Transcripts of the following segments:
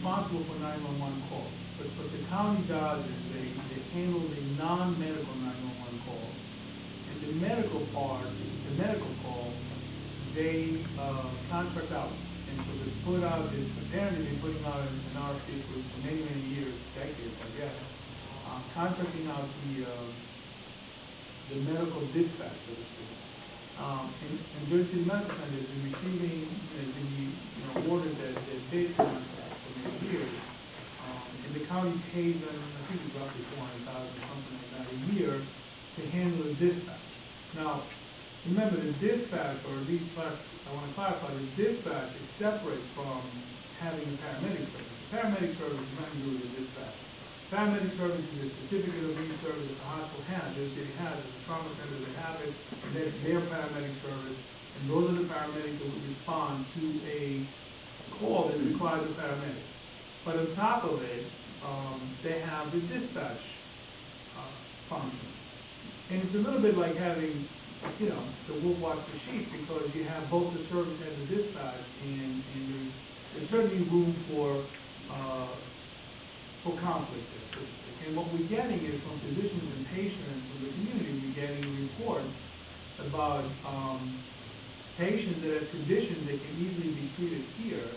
responsible for 911 calls. But what the county does is they handle the non-medical 911 calls. And the medical part, the medical call, they contract out. And so they put out this, apparently they're putting out an RFP for many, many years, decades, I guess, contracting out the medical dispatch, so to speak. And Jersey City Medical Center has been receiving, has been awarded that bid contract for many years. And the county pays them, I think it's roughly $400,000, something like that, a year to handle the dispatch. Now, remember, the dispatch, or at least I want to clarify, the dispatch is separate from having a paramedic service. The paramedic service is nothing to do with the dispatch. Paramedic service is a certificate of need service that the hospital has. The city has, as a trauma center, they have it, and that's their paramedic service. And those are the paramedics that would respond to a call that requires a paramedic. But on top of it, they have the dispatch function. And it's a little bit like having, the wolf watch the sheep, because you have both the service and the dispatch, and there's certainly room for conflict there. And what we're getting is from physicians and patients from the community, we're getting reports about patients that have conditions that can easily be treated here,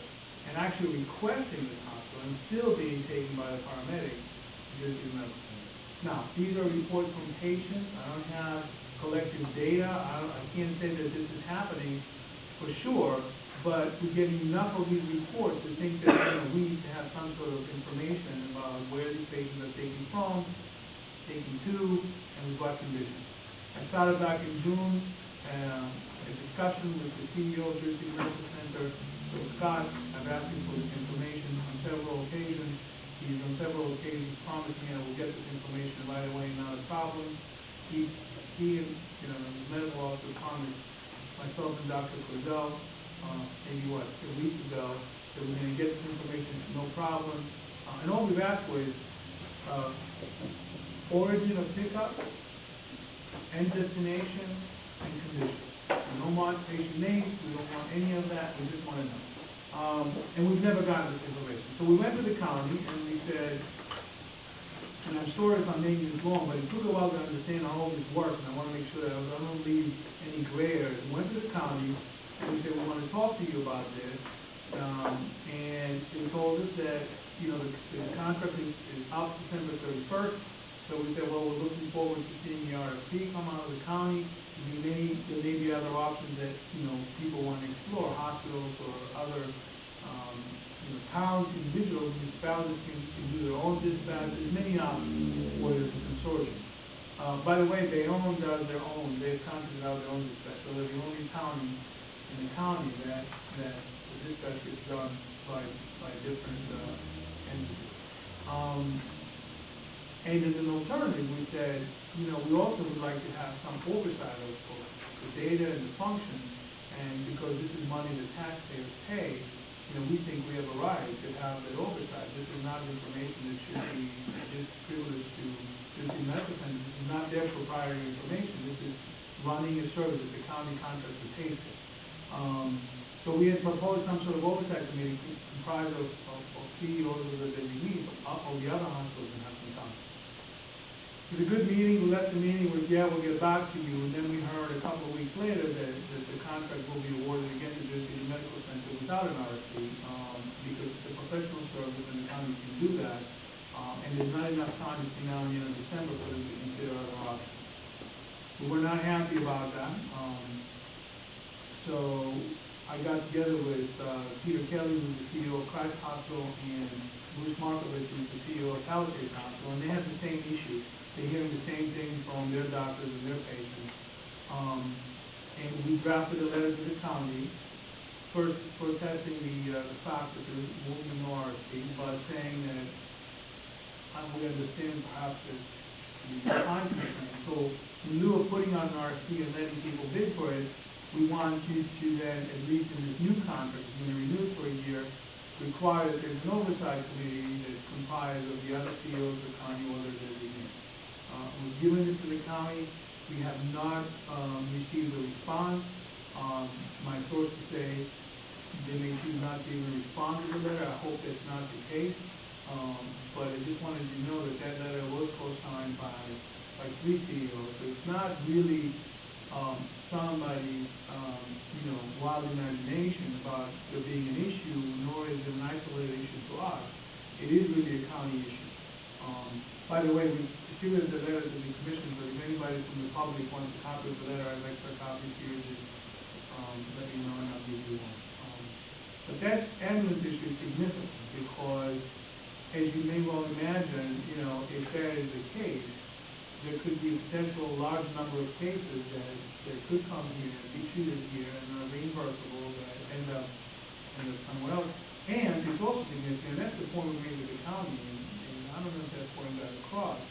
and actually requesting the hospital and still being taken by the paramedic to Jersey Medical Center. Now, these are reports from patients. I don't have collective data. I can't say that this is happening for sure, but we're getting enough of these reports to think that we need to have some sort of information about where these patients are taken from, taken to, and with what conditions. I started back in June a discussion with the CEO of Jersey Medical Center, so Scott. I've asked him for this information on several occasions. He's on several occasions promised me I will get this information right away, not a problem. He and his medical officer promised myself and Dr. Cordell, maybe 2 weeks ago, that we're going to get this information, no problem. And all we've asked for is origin of pickup, and destination, and condition. We don't want patient names, we don't want any of that, we just want to know. And we've never gotten this information. So we went to the county and we said, and I'm sorry if I'm making this long, but it took a while to understand how all this works, and I want to make sure that I don't leave any gray areas. We went to the county and we said, we want to talk to you about this. And they told us that, the contract is out December 31st. So we said, well, we're looking forward to seeing the RFP come out of the county. There may be other options that, people want to explore, hospitals or other towns, individuals, municipalities can do their own dispatch. There's many options for the consortium. By the way, Bayonne does their own. They've contracted out their own dispatch. So they're the only county in the county that the dispatch is done by different entities. And as an alternative, we said, we also would like to have some oversight of the data and the function, and because this is money the taxpayers pay, we think we have a right to have that oversight. This is not information that should be just privileged to Jersey Medical Center. This is not their proprietary information. This is running a service that the county contractor pays for. So we had proposed some sort of oversight committee comprised of CEOs of the designees of the other hospitals in Hudson County. It was a good meeting. We left the meeting with, we'll get back to you. And then we heard a couple of weeks later that the contract will be awarded again to Jersey City Medical Center without an RFP, because it's a professional service and the county can do that. And there's not enough time between now and the end of December for them to consider other options. We were not happy about that. So I got together with Peter Kelly, who's the CEO of Christ Hospital, and Bruce Markovich, who's the CEO of Palisades Hospital, and they have the same issue. They're hearing the same thing from their doctors and their patients. And we drafted a letter to the county, first protesting the fact that there won't be no RFP, but saying that we understand perhaps that the time constraint. So in lieu of putting on an RFP and letting people bid for it, we want you to then, at least in this new contract, it's going to renew for a year, require that there's an oversight committee that's comprised of the other CEOs of the county or their designees. We've given this to the county. We have not received a response. My sources say they may choose not to even respond to the letter. I I hope that's not the case. But I just wanted you to know that that letter was co-signed by 3 CEOs. So it's not really somebody's wild imagination about there being an issue, nor is it an isolated issue to us. It is really a county issue. By the way, we distributed the letter to the commission, but if anybody from the public wants a copy of the letter, I'd like extra copies here, just let me know and I'll give you one. But that ambulance issue is significant because, as you may well imagine, if that is the case, there could be a potential large number of cases that could come here and be treated here and are reimbursable that end up somewhere else. And it's also significant, and that's the point we made with the county, and I don't know if that point got across,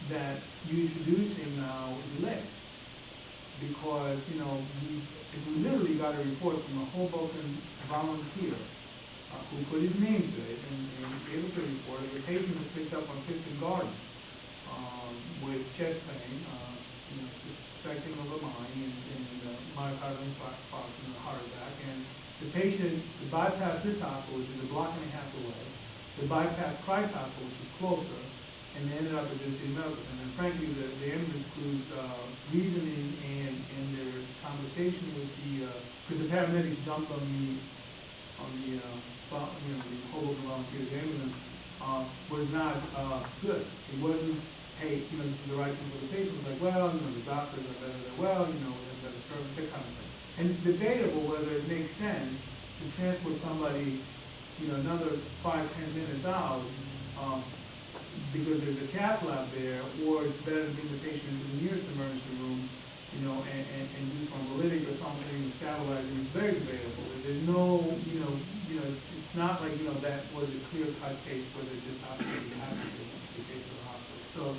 that you introducing now delay. Because, we literally got a report from a Hoboken volunteer who put his name to it and gave us a report of a patient was picked up on 5th and Garden with chest pain, suspecting of a mine and myocardial infarction and a heart attack. And the patient bypassed this hospital, which is a block and a half away. They bypassed Christ Hospital, which is closer, and they ended up at this medical center. And frankly, the ambulance crew's reasoning and their conversation with because the paramedics jumped on the Hoboken volunteers ambulance was not good. It wasn't, hey, this is the right thing for the patient. It was like, well, the doctors are better than, well, we have better service, that kind of thing. And it's debatable whether it makes sense to transport somebody, another 5-10 minutes out because there's a cath lab there, or it's better to bring the patient into the nearest emergency room, and do thrombolytic or something, stabilizing. It's very debatable. There's no, it's not like, that was a clear-cut case where they just absolutely have to take the case to the hospital.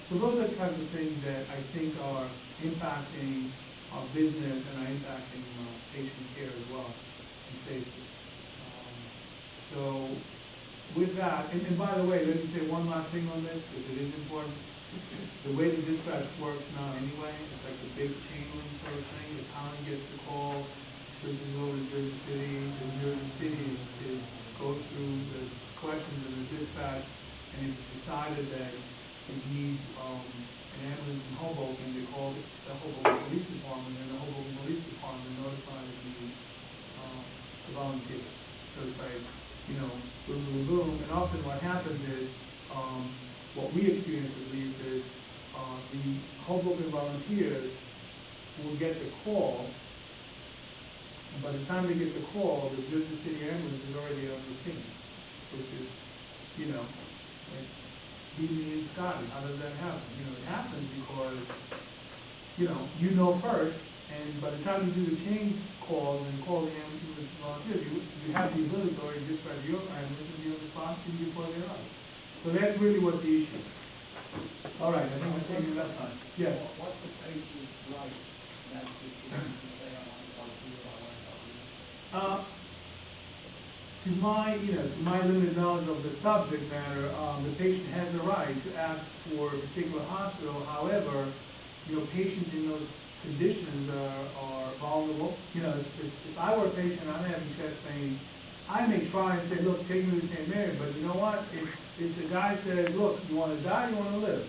So those are the kinds of things that I think are impacting our business and are impacting patient care as well and safety. So with that, and by the way, let me say one last thing on this, because it is important. The way the dispatch works now anyway, it's like a big chain link sort of thing. The county gets the call, switches over to Jersey City. The Jersey City goes through the questions of the dispatch, and it's decided that it needs an ambulance in Hoboken. They call it the Hoboken Police Department, and the Hoboken Police Department notifies the volunteers. So it's like, boom, boom, boom. And often what happens is, what we experience at least is, the Hoboken volunteers will get the call, and by the time they get the call, the Jersey City ambulance is already on the scene, which is, like, beating me in Scotty. How does that happen? It happens because, you know first, and by the time you do the chain calls and call the ambulance volunteers, you have the ability to already dispatch your ambulance and be on the spot before they arrive. So that's really what the issue is. All right, I think we're taking enough time. Yes. What's the patient like that situation to say I want to go through it, I want to go through it? To my limited knowledge of the subject matter, the patient has the right to ask for a particular hospital. However, patients in those conditions are vulnerable. If I were a patient, I'm having chest pain, I may try and say, look, take me to St. Mary, but you know what? If the guy says, look, you want to die, you want to live,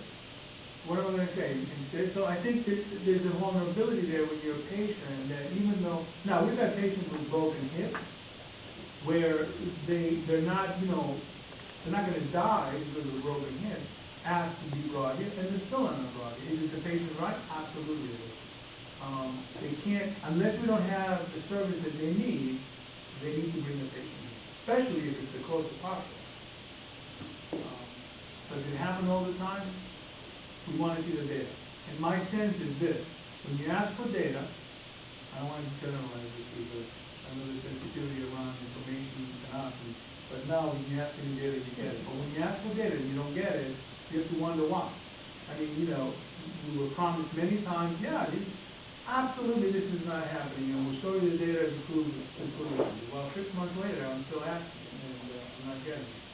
what am I going to say? So I think there's a vulnerability there with your patient that even though, now we've got patients with broken hips where they're not going to die because of a broken hip, ask to be brought here, and they're still not brought here. Is it the patient's right? Absolutely it is. They can't, unless we don't have the service that they need to bring the patient in, especially if it's the closest hospital. Does it happen all the time? We want to see the data. And my sense is this: when you ask for data, I don't want to generalize this because I know there's sensitivity around information and options, but now when you ask for the data, you get it. But when you ask for data and you don't get it, you have to wonder why. I mean, we were promised many times, absolutely this is not happening, and we'll show you the data to prove it. Well, 6 months later, I'm still asking, and I'm not getting it.